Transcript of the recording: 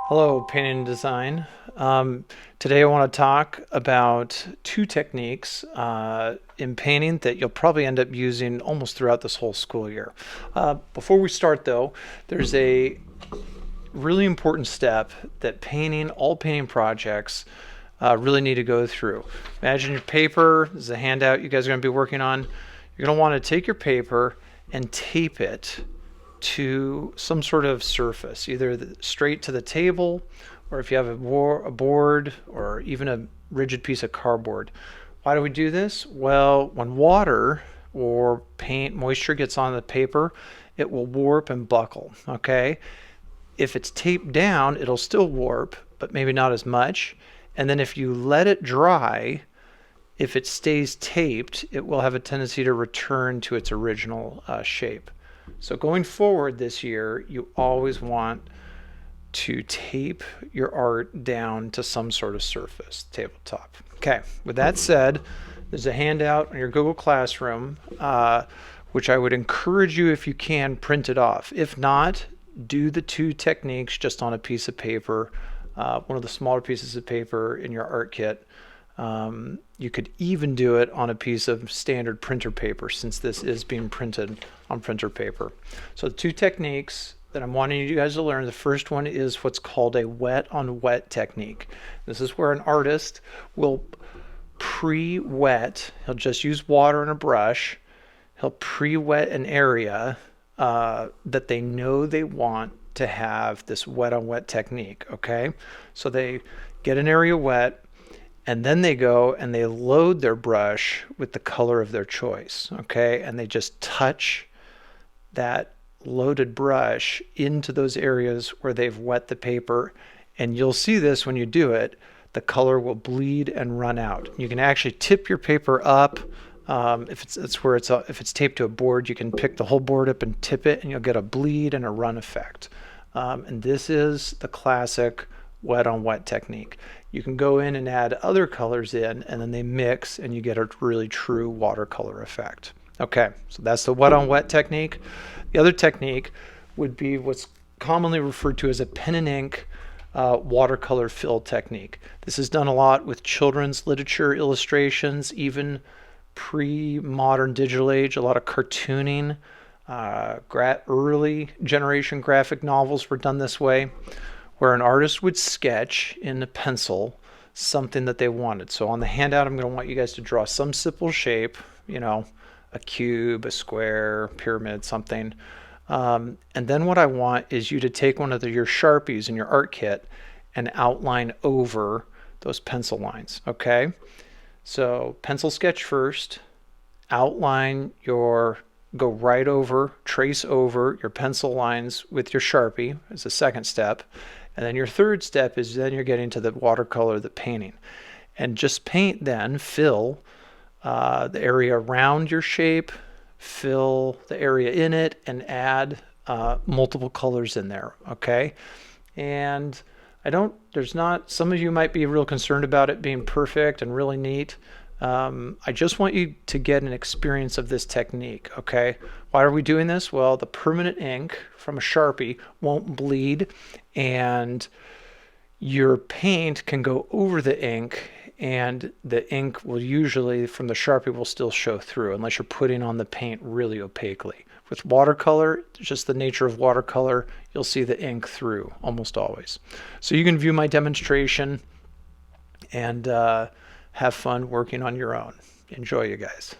Hello, painting and design. Today I want to talk about two techniques in painting that you'll probably end up using almost throughout this whole school year. Before we start though, there's a really important step that all painting projects really need to go through. Imagine your paper, this is a handout you guys are going to be working on. You're going to want to take your paper and tape it to some sort of surface, either straight to the table, or if you have a board or even a rigid piece of cardboard. Why do we do this? Well, when water or paint moisture gets on the paper, it will warp and buckle, okay? If it's taped down, it'll still warp, but maybe not as much. And then if you let it dry, if it stays taped, it will have a tendency to return to its original shape. So going forward this year, you always want to tape your art down to some sort of surface, tabletop. Okay, with that said, there's a handout on your Google Classroom, which I would encourage you, if you can, print it off. If not, do the two techniques just on a piece of paper, one of the smaller pieces of paper in your art kit. You could even do it on a piece of standard printer paper, since this is being printed on printer paper. So the two techniques that I'm wanting you guys to learn, the first one is what's called a wet on wet technique. This is where an artist will pre-wet, he'll just use water and a brush, he'll pre-wet an area that they know they want to have this wet on wet technique, okay? So they get an area wet, and then they go and they load their brush with the color of their choice, okay? And they just touch that loaded brush into those areas where they've wet the paper. And you'll see this when you do it, the color will bleed and run out. You can actually tip your paper up. If it's taped to a board, you can pick the whole board up and tip it, and you'll get a bleed and a run effect. And this is the classic wet on wet technique. You can go in and add other colors in, and then they mix and you get a really true watercolor effect. Okay, so that's the wet on wet technique. The other technique would be what's commonly referred to as a pen and ink watercolor fill technique. This is done a lot with children's literature illustrations, even pre-modern digital age, a lot of cartooning. Early generation graphic novels were done this way, where an artist would sketch in a pencil something that they wanted. So on the handout, I'm going to want you guys to draw some simple shape, a cube, a square, pyramid, something. And then what I want is you to take one of your Sharpies in your art kit and outline over those pencil lines, okay? So pencil sketch first, go right over, trace over your pencil lines with your Sharpie as a second step. And then your third step is then you're getting to the watercolor, the painting. And just paint then, fill the area around your shape, fill the area in it, and add multiple colors in there, okay? And some of you might be real concerned about it being perfect and really neat. I just want you to get an experience of this technique, okay? Why are we doing this? Well, the permanent ink from a Sharpie won't bleed, and your paint can go over the ink, and the ink will usually, from the Sharpie, will still show through unless you're putting on the paint really opaquely. With watercolor, just the nature of watercolor, you'll see the ink through almost always. So you can view my demonstration and have fun working on your own. Enjoy, you guys.